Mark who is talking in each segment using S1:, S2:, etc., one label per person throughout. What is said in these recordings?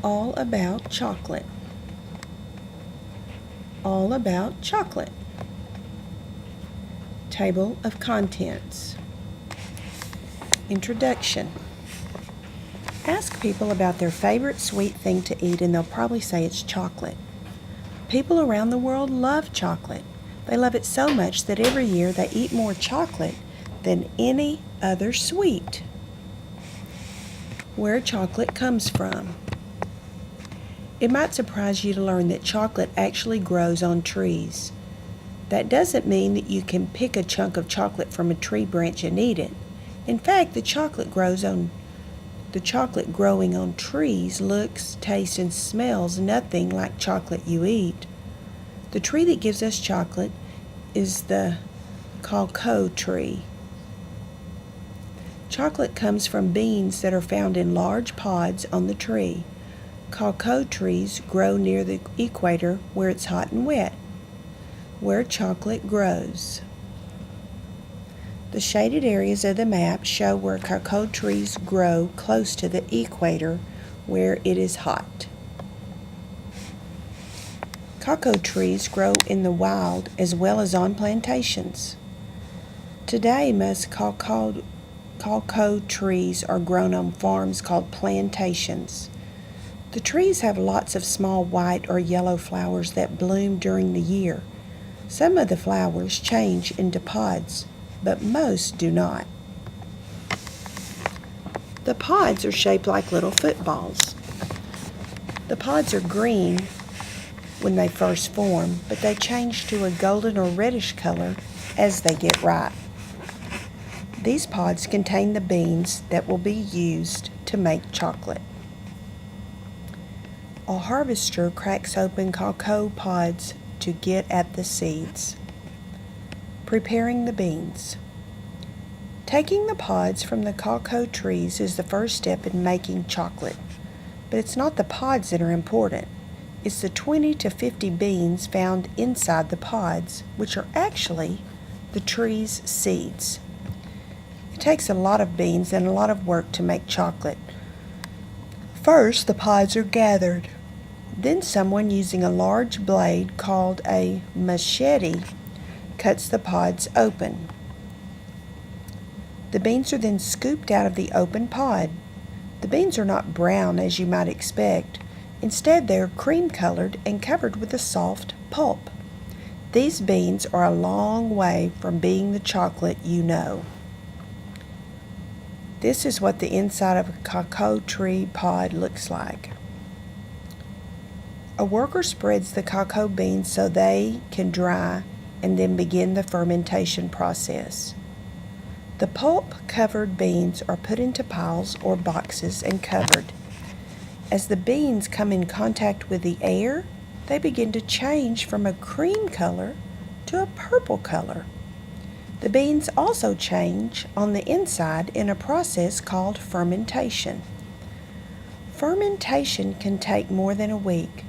S1: All about chocolate. All about chocolate. Table of contents. Introduction. Ask people about their favorite sweet thing to eat and they'll probably say it's chocolate. People around the world love chocolate. They love it so much that every year they eat more chocolate than any other sweet. Where chocolate comes from. It might surprise you to learn that chocolate actually grows on trees. That doesn't mean that you can pick a chunk of chocolate from a tree branch and eat it. In fact, the chocolate growing on trees looks, tastes, and smells nothing like chocolate you eat. The tree that gives us chocolate is the cacao tree. Chocolate comes from beans that are found in large pods on the tree. Cacao trees grow near the equator where it's hot and wet. Where chocolate grows. The shaded areas of the map show where cacao trees grow close to the equator where it is hot. Cacao trees grow in the wild as well as on plantations. Today, most cacao trees are grown on farms called plantations. The trees have lots of small white or yellow flowers that bloom during the year. Some of the flowers change into pods, but most do not. The pods are shaped like little footballs. The pods are green when they first form, but they change to a golden or reddish color as they get ripe. These pods contain the beans that will be used to make chocolate. A harvester cracks open cacao pods to get at the seeds. Preparing the beans. Taking the pods from the cacao trees is the first step in making chocolate, but it's not the pods that are important. It's the 20 to 50 beans found inside the pods, which are actually the tree's seeds. It takes a lot of beans and a lot of work to make chocolate. First, the pods are gathered. Then someone using a large blade called a machete cuts the pods open. The beans are then scooped out of the open pod. The beans are not brown as you might expect. Instead, they are cream-colored and covered with a soft pulp. These beans are a long way from being the chocolate you know. This is what the inside of a cacao tree pod looks like. A worker spreads the cacao beans so they can dry and then begin the fermentation process. The pulp-covered beans are put into piles or boxes and covered. As the beans come in contact with the air, they begin to change from a cream color to a purple color. The beans also change on the inside in a process called fermentation. Fermentation can take more than a week,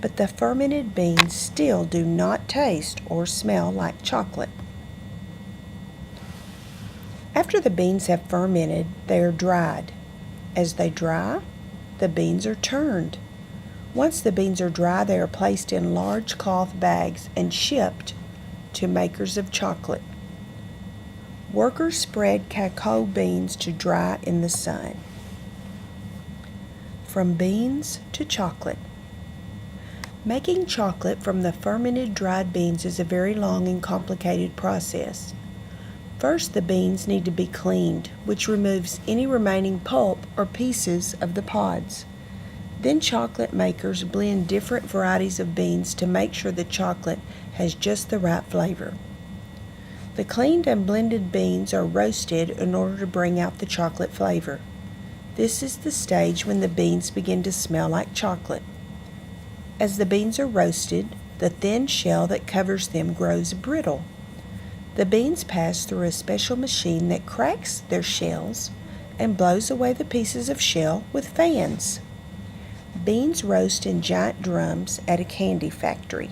S1: but the fermented beans still do not taste or smell like chocolate. After the beans have fermented, they are dried. As they dry, the beans are turned. Once the beans are dry, they are placed in large cloth bags and shipped to makers of chocolate. Workers spread cacao beans to dry in the sun. From beans to chocolate. Making chocolate from the fermented dried beans is a very long and complicated process. First, the beans need to be cleaned, which removes any remaining pulp or pieces of the pods. Then chocolate makers blend different varieties of beans to make sure the chocolate has just the right flavor. The cleaned and blended beans are roasted in order to bring out the chocolate flavor. This is the stage when the beans begin to smell like chocolate. As the beans are roasted, the thin shell that covers them grows brittle. The beans pass through a special machine that cracks their shells and blows away the pieces of shell with fans. Beans roast in giant drums at a candy factory.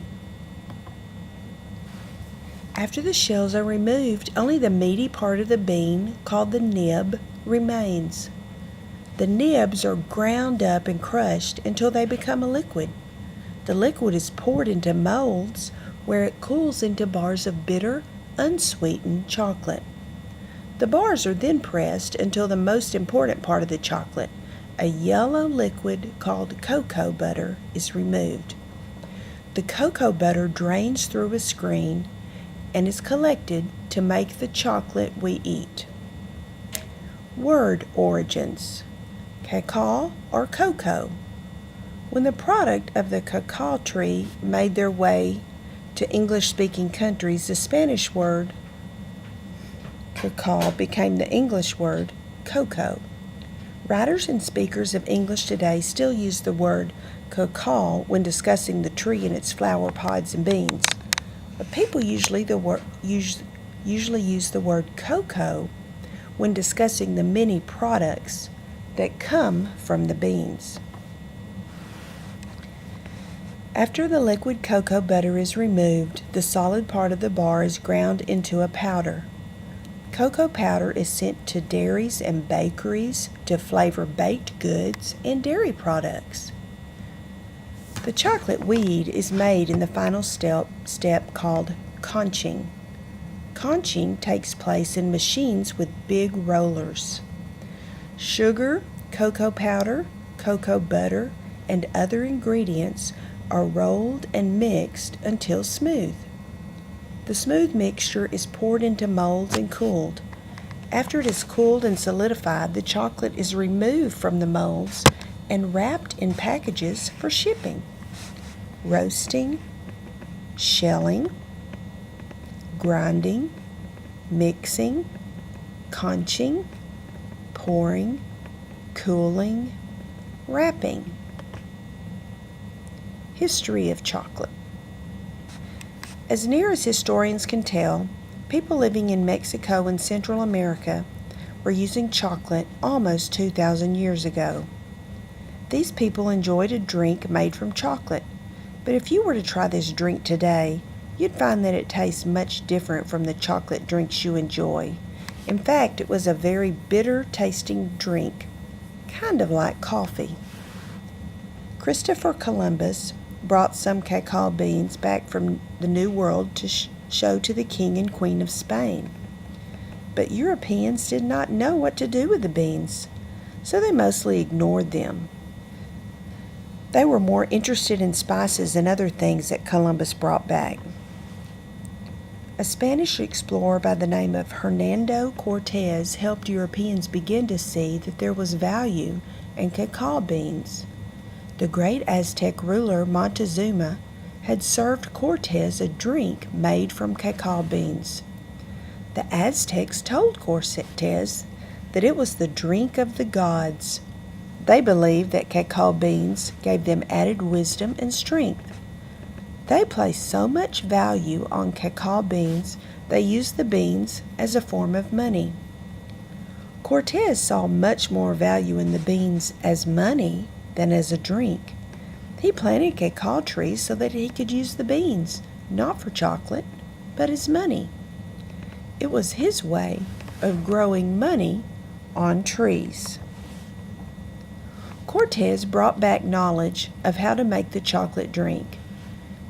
S1: After the shells are removed, only the meaty part of the bean, called the nib, remains. The nibs are ground up and crushed until they become a liquid. The liquid is poured into molds where it cools into bars of bitter, unsweetened chocolate. The bars are then pressed until the most important part of the chocolate, a yellow liquid called cocoa butter, is removed. The cocoa butter drains through a screen and is collected to make the chocolate we eat. Word origins: cacao or cocoa. When the product of the cacao tree made their way to English-speaking countries, the Spanish word cacao became the English word cocoa. Writers and speakers of English today still use the word cacao when discussing the tree and its flower, pods, and beans. But people usually use the word cocoa when discussing the many products that come from the beans. After the liquid cocoa butter is removed, the solid part of the bar is ground into a powder. Cocoa powder is sent to dairies and bakeries to flavor baked goods and dairy products. The chocolate we eat is made in the final step called conching. Conching takes place in machines with big rollers. Sugar, cocoa powder, cocoa butter, and other ingredients are rolled and mixed until smooth. The smooth mixture is poured into molds and cooled. After it is cooled and solidified, the chocolate is removed from the molds and wrapped in packages for shipping. Roasting, shelling, grinding, mixing, conching, pouring, cooling, wrapping. History of chocolate. As near as historians can tell, people living in Mexico and Central America were using chocolate almost 2,000 years ago. These people enjoyed a drink made from chocolate, but if you were to try this drink today, you'd find that it tastes much different from the chocolate drinks you enjoy. In fact, it was a very bitter-tasting drink, kind of like coffee. Christopher Columbus brought some cacao beans back from the New World to show to the King and Queen of Spain. But Europeans did not know what to do with the beans, so they mostly ignored them. They were more interested in spices and other things that Columbus brought back. A Spanish explorer by the name of Hernando Cortez helped Europeans begin to see that there was value in cacao beans. The great Aztec ruler Montezuma had served Cortez a drink made from cacao beans. The Aztecs told Cortez that it was the drink of the gods. They believed that cacao beans gave them added wisdom and strength. They placed so much value on cacao beans, they used the beans as a form of money. Cortez saw much more value in the beans as money than as a drink. He planted cacao trees so that he could use the beans, not for chocolate, but as money. It was his way of growing money on trees. Cortez brought back knowledge of how to make the chocolate drink,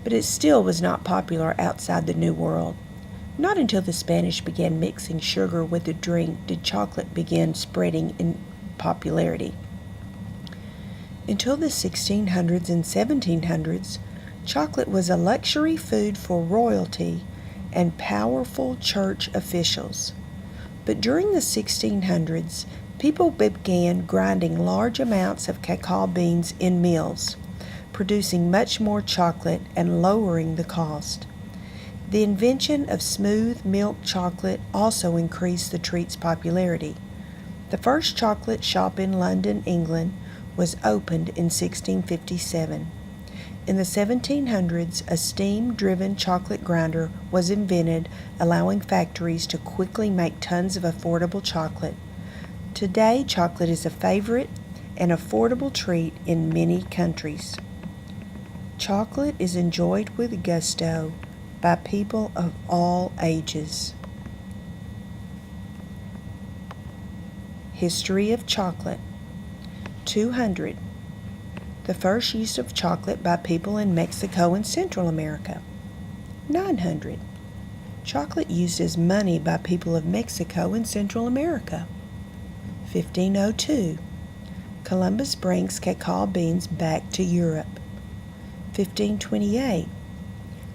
S1: but it still was not popular outside the New World. Not until the Spanish began mixing sugar with the drink did chocolate begin spreading in popularity. Until the 1600s and 1700s, chocolate was a luxury food for royalty and powerful church officials. But during the 1600s, people began grinding large amounts of cacao beans in mills, producing much more chocolate and lowering the cost. The invention of smooth milk chocolate also increased the treat's popularity. The first chocolate shop in London, England, was opened in 1657. In the 1700s, a steam-driven chocolate grinder was invented, allowing factories to quickly make tons of affordable chocolate. Today, chocolate is a favorite and affordable treat in many countries. Chocolate is enjoyed with gusto by people of all ages. History of chocolate. 200. The first use of chocolate by people in Mexico and Central America. 900. Chocolate used as money by people of Mexico and Central America. 1502. Columbus brings cacao beans back to Europe. 1528.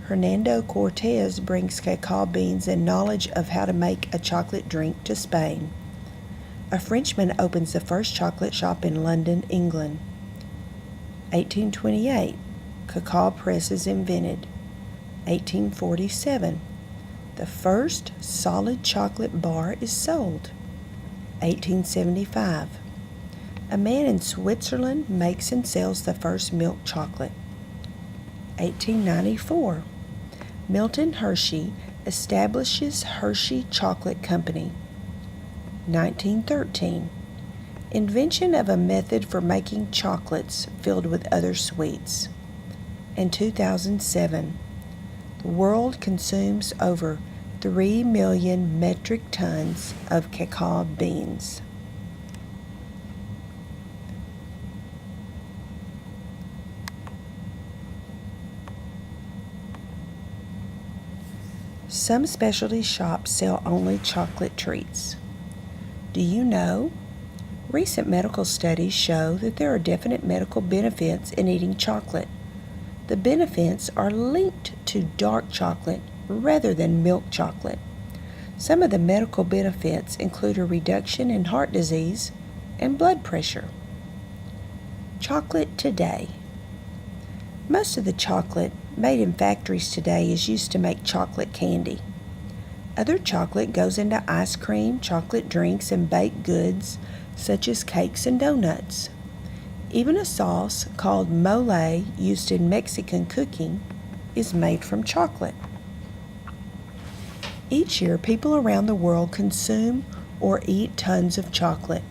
S1: Hernando Cortez brings cacao beans and knowledge of how to make a chocolate drink to Spain. A Frenchman opens the first chocolate shop in London, England. 1828. Cacao press is invented. 1847. The first solid chocolate bar is sold. 1875. A man in Switzerland makes and sells the first milk chocolate. 1894. Milton Hershey establishes Hershey Chocolate Company. 1913. Invention of a method for making chocolates filled with other sweets. And 2007. The world consumes over 3 million metric tons of cacao beans. Some specialty shops sell only chocolate treats. Do you know? Recent medical studies show that there are definite medical benefits in eating chocolate. The benefits are linked to dark chocolate rather than milk chocolate. Some of the medical benefits include a reduction in heart disease and blood pressure. Chocolate today. Most of the chocolate made in factories today is used to make chocolate candy. Other chocolate goes into ice cream, chocolate drinks, and baked goods such as cakes and donuts. Even a sauce called mole used in Mexican cooking is made from chocolate. Each year, people around the world consume or eat tons of chocolate.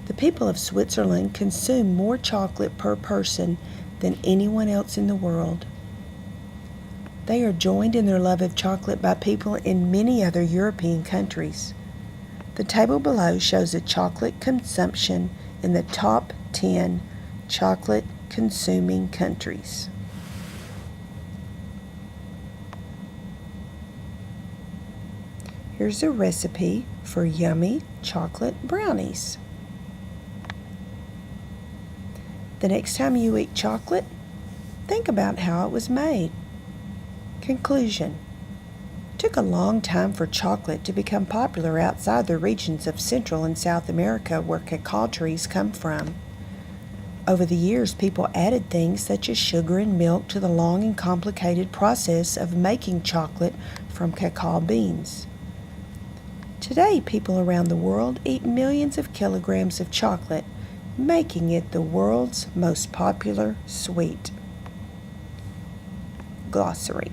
S1: The people of Switzerland consume more chocolate per person than anyone else in the world. They are joined in their love of chocolate by people in many other European countries. The table below shows the chocolate consumption in the top 10 chocolate consuming countries. Here's a recipe for yummy chocolate brownies. The next time you eat chocolate, think about how it was made. Conclusion. It took a long time for chocolate to become popular outside the regions of Central and South America where cacao trees come from. Over the years, people added things such as sugar and milk to the long and complicated process of making chocolate from cacao beans. Today, people around the world eat millions of kilograms of chocolate, making it the world's most popular sweet. Glossary.